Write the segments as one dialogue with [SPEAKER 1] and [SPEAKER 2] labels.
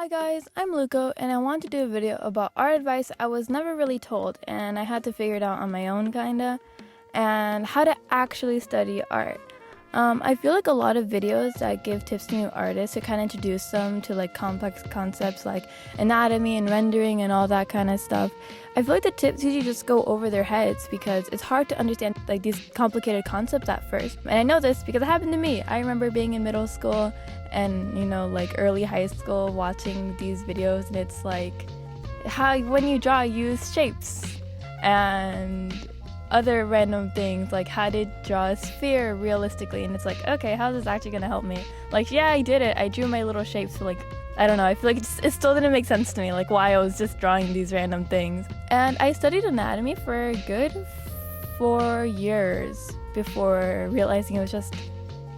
[SPEAKER 1] Hi guys, I'm Luco and I want to do a video about art advice I was never really told and I had to figure it out on my own kinda, and how to actually study art. I feel like a lot of videos that give tips to new artists to kind of introduce them to like complex concepts like anatomy and rendering and all that kind of stuff. I feel like the tips usually just go over their heads because it's hard to understand like these complicated concepts at first. And I know this because it happened to me. I remember being in middle school and like early high school watching these videos, and it's like how when you draw you use shapes and other random things, like how to draw a sphere realistically, and it's like, okay, how is this actually gonna help me? Like, yeah, I did it, I drew my little shapes, but like, I don't know, I feel like it still didn't make sense to me, like why I was just drawing these random things. And I studied anatomy for a good 4 years before realizing it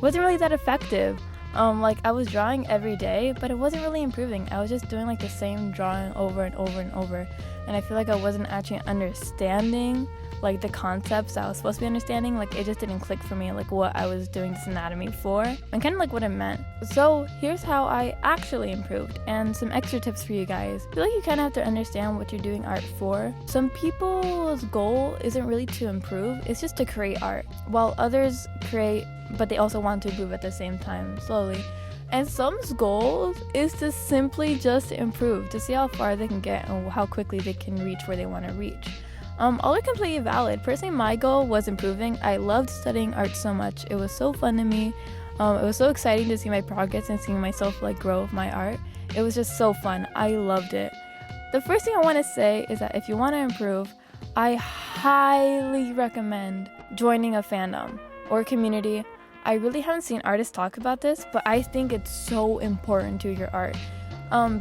[SPEAKER 1] wasn't really that effective. Like I was drawing every day, but it wasn't really improving. I was just doing like the same drawing over and over and over, and I feel like I wasn't actually understanding like the concepts I was supposed to be understanding. Like it just didn't click for me, like what I was doing this anatomy for and kind of like what it meant. So here's how I actually improved and some extra tips for you guys. I feel like you kind of have to understand what you're doing art for. Some people's goal isn't really to improve, it's just to create art, while others create but they also want to improve at the same time, slowly. And some's goals is to simply just improve, to see how far they can get and how quickly they can reach where they want to reach. All are completely valid. Personally, my goal was improving. I loved studying art so much. It was so fun to me. It was so exciting to see my progress and seeing myself like grow with my art. It was just so fun. I loved it. The first thing I want to say is that if you want to improve, I highly recommend joining a fandom or community. I really haven't seen artists talk about this, but I think it's so important to your art.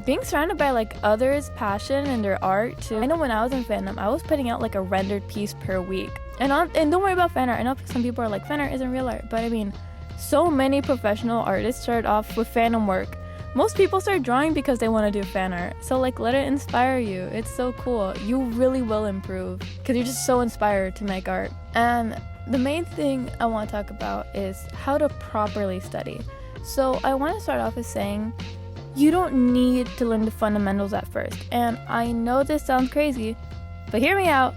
[SPEAKER 1] Being surrounded by like others' passion and their art too. I know when I was in fandom, I was putting out like a rendered piece per week. And don't worry about fan art. I know some people are like, fan art isn't real art, but I mean, so many professional artists started off with fandom work. Most people start drawing because they want to do fan art. So like, let it inspire you. It's so cool. You really will improve because you're just so inspired to make art. And the main thing I want to talk about is how to properly study. So I want to start off with saying you don't need to learn the fundamentals at first. And I know this sounds crazy, but hear me out.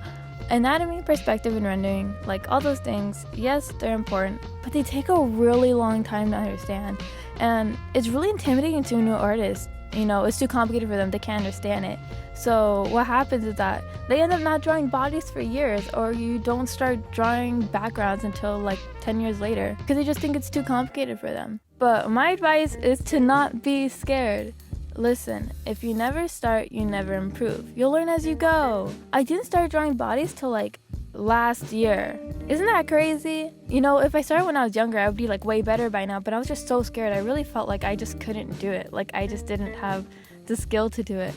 [SPEAKER 1] Anatomy, perspective, and rendering, like all those things, yes, they're important, but they take a really long time to understand. And it's really intimidating to a new artist. It's too complicated for them, they can't understand it. So what happens is that they end up not drawing bodies for years, or you don't start drawing backgrounds until like 10 years later because they just think it's too complicated for them. But my advice is to not be scared. Listen, if you never start, you never improve. You'll learn as you go. I didn't start drawing bodies till like last year. Isn't that crazy? If I started when I was younger, I would be like way better by now, but I was just so scared. I really felt like I just couldn't do it. Like I just didn't have the skill to do it.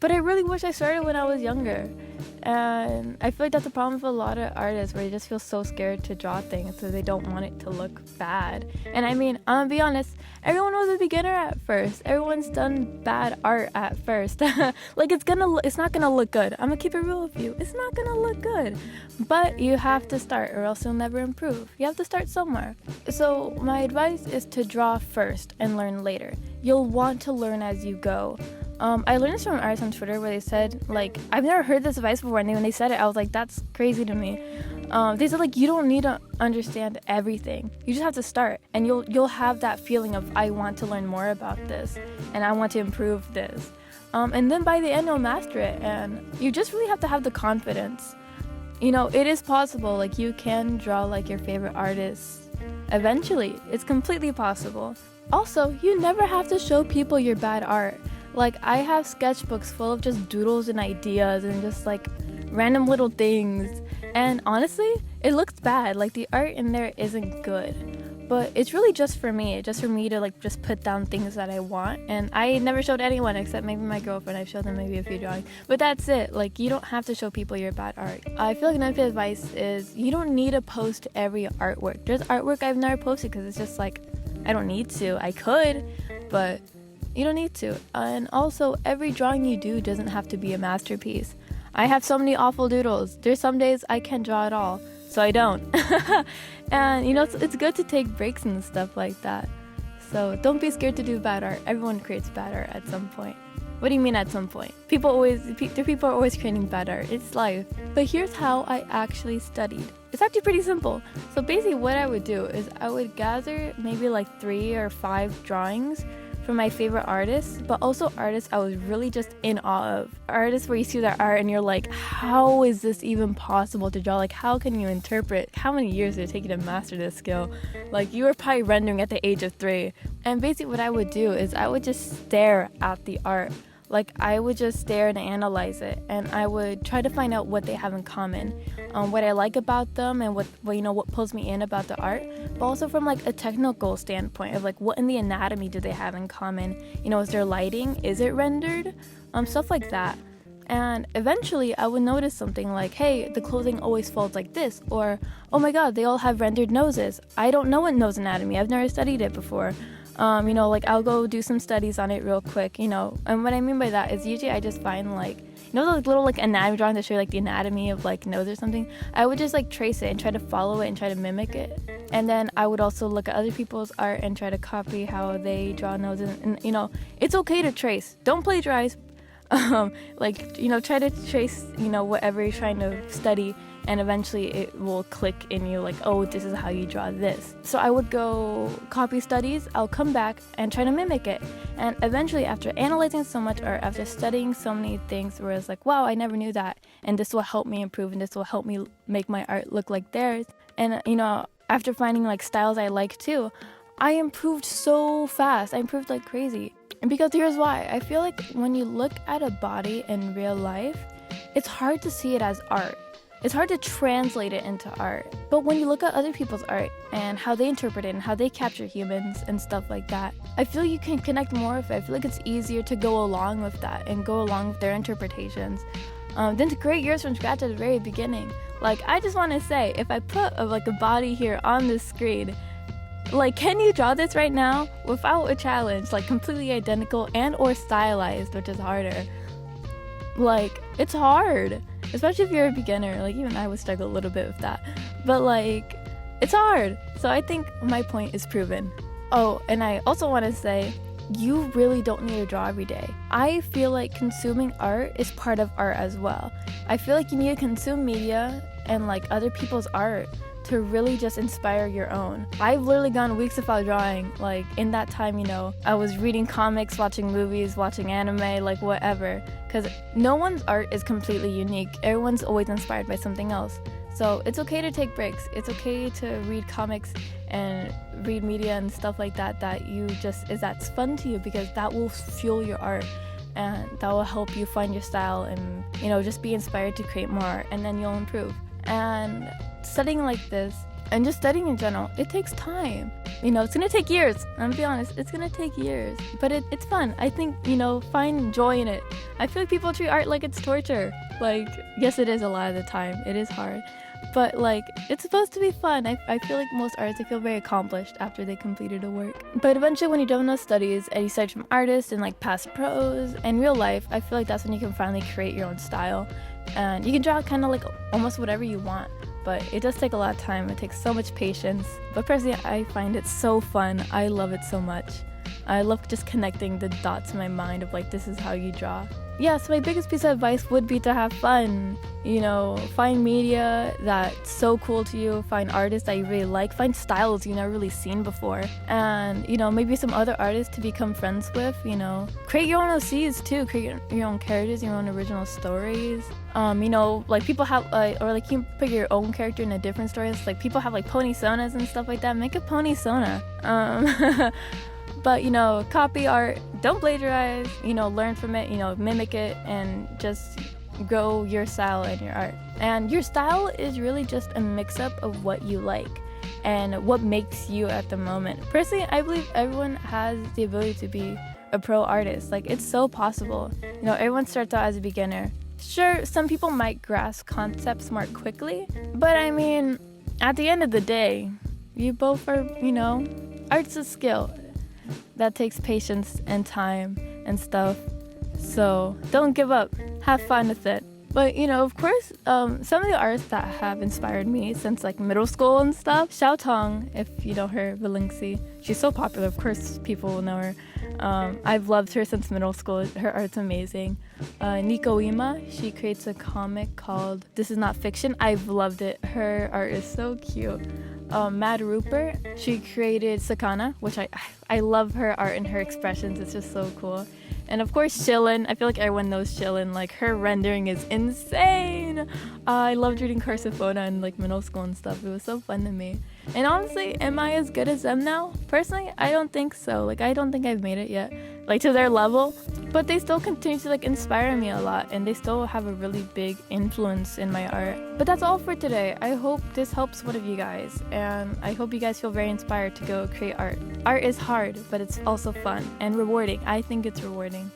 [SPEAKER 1] But I really wish I started when I was younger. And I feel like that's a problem with a lot of artists, where they just feel so scared to draw things, so they don't want it to look bad. And I mean, I'm gonna be honest, everyone was a beginner at first. Everyone's done bad art at first. Like it's not gonna look good. I'm gonna keep it real with you. It's not gonna look good. But you have to start, or else you'll never improve. You have to start somewhere. So my advice is to draw first and learn later. You'll want to learn as you go. I learned this from an artist on Twitter where they said, like, I've never heard this advice before, and when they said it, I was like, that's crazy to me. They said, like, you don't need to understand everything. You just have to start, and you'll have that feeling of, I want to learn more about this, and I want to improve this. And then by the end, you'll master it, and you just really have to have the confidence. It is possible. Like, you can draw like your favorite artists eventually. It's completely possible. Also, you never have to show people your bad art. Like, I have sketchbooks full of just doodles and ideas and just like random little things, and honestly, it looks bad. Like, the art in there isn't good, but it's really just for me to like just put down things that I want. And I never showed anyone except maybe my girlfriend. I've showed them maybe a few drawings, but that's it. Like, you don't have to show people your bad art. I feel like another advice is you don't need to post every artwork. There's artwork I've never posted because it's just like, I don't need to. I could, but you don't need to. And also, every drawing you do doesn't have to be a masterpiece. I have so many awful doodles. There's some days I can't draw at all, so I don't. And it's good to take breaks and stuff like that. So don't be scared to do bad art. Everyone creates bad art at some point. What do you mean at some point? People are always creating bad art. It's life. But here's how I actually studied. It's actually pretty simple. So basically what I would do is I would gather maybe like 3 or 5 drawings from my favorite artists, but also artists I was really just in awe of. Artists where you see their art and you're like, how is this even possible to draw? Like, how can you interpret? How many years did it take you to master this skill? Like, you were probably rendering at the age of 3. And basically what I would do is I would just stare at the art. Like, I would just stare and analyze it, and I would try to find out what they have in common, what I like about them, and what pulls me in about the art, but also from like a technical standpoint of like what in the anatomy do they have in common? Is there lighting? Is it rendered? Stuff like that. And eventually I would notice something like, hey, the clothing always folds like this, or oh my god, they all have rendered noses. I don't know what nose anatomy. I've never studied it before. Like I'll go do some studies on it real quick, and what I mean by that is usually I just find like, those little like anatomy drawings that show you like the anatomy of like nose or something. I would just like trace it and try to follow it and try to mimic it. And then I would also look at other people's art and try to copy how they draw noses. And it's okay to trace. Don't plagiarize. Try to trace, whatever you're trying to study, and eventually it will click in you like, oh, this is how you draw this. So I would go copy studies, I'll come back and try to mimic it. And eventually, after analyzing so much art, after studying so many things where it's like, wow, I never knew that, and this will help me improve, and this will help me make my art look like theirs. And after finding like styles I like too, I improved so fast. I improved like crazy. And because here's why. I feel like when you look at a body in real life, it's hard to see it as art. It's hard to translate it into art. But when you look at other people's art and how they interpret it and how they capture humans and stuff like that, I feel you can connect more with it. I feel like it's easier to go along with that and go along with their interpretations than to create yours from scratch at the very beginning. Like, I just want to say, if I put a body here on the screen, like, can you draw this right now without a challenge, like completely identical and or stylized, which is harder? Like, it's hard, especially if you're a beginner. Like, even I would struggle a little bit with that, but like, it's hard. So I think my point is proven. Oh, and I also want to say, you really don't need to draw every day. I feel like consuming art is part of art as well. I feel like you need to consume media and like other people's art to really just inspire your own. I've literally gone weeks without drawing. Like, in that time, I was reading comics, watching movies, watching anime, like whatever. Because no one's art is completely unique. Everyone's always inspired by something else. So it's okay to take breaks. It's okay to read comics and read media and stuff like that that's fun to you, because that will fuel your art and that will help you find your style and, just be inspired to create more art, and then you'll improve. And studying like this, and just studying in general, it takes time. It's gonna take years. I'm gonna be honest, it's gonna take years, but it's fun. I think, find joy in it. I feel like people treat art like it's torture. Like, yes, it is a lot of the time. It is hard, but like, it's supposed to be fun. I feel like most artists, they feel very accomplished after they completed a work. But eventually, when you're done with studies and you study from artists and like past pros and real life, I feel like that's when you can finally create your own style, and you can draw kind of like almost whatever you want. But it does take a lot of time. It takes so much patience. But personally, I find it so fun. I love it so much. I love just connecting the dots in my mind of like, this is how you draw. Yeah, so my biggest piece of advice would be to have fun. Find media that's so cool to you. Find artists that you really like. Find styles you've never really seen before. And, maybe some other artists to become friends with, Create your own OCs too. Create your own characters, your own original stories. Like people have, or like you can put your own character in a different story. It's like people have like pony sonas and stuff like that. Make a pony sona. But, copy art, don't plagiarize, learn from it, mimic it, and just grow your style and your art. And your style is really just a mix-up of what you like and what makes you at the moment. Personally, I believe everyone has the ability to be a pro artist. Like, it's so possible. Everyone starts out as a beginner. Sure, some people might grasp concepts more quickly, but I mean, at the end of the day, you both are, art's a skill that takes patience and time and stuff. So don't give up. Have fun with it. But of course, some of the artists that have inspired me since like middle school and stuff. Xiao Tong, if you know her, Valinxi. She's so popular. Of course, people will know her. I've loved her since middle school. Her art's amazing. Nico Ima, she creates a comic called This Is Not Fiction. I've loved it. Her art is so cute. Mad Rupert, she created Sakana, which I love her art and her expressions. It's just so cool. And of course, Shilin. I feel like everyone knows Shilin. Like, her rendering is insane. I loved reading Carsophona in like middle school and stuff. It was so fun to me. And honestly, am I as good as them now? Personally, I don't think so. Like, I don't think I've made it yet, like to their level. But they still continue to like inspire me a lot, and they still have a really big influence in my art. But that's all for today. I hope this helps one of you guys, and I hope you guys feel very inspired to go create art. Art is hard, but it's also fun and rewarding. I think it's rewarding.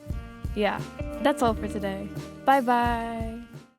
[SPEAKER 1] Yeah, that's all for today. Bye bye.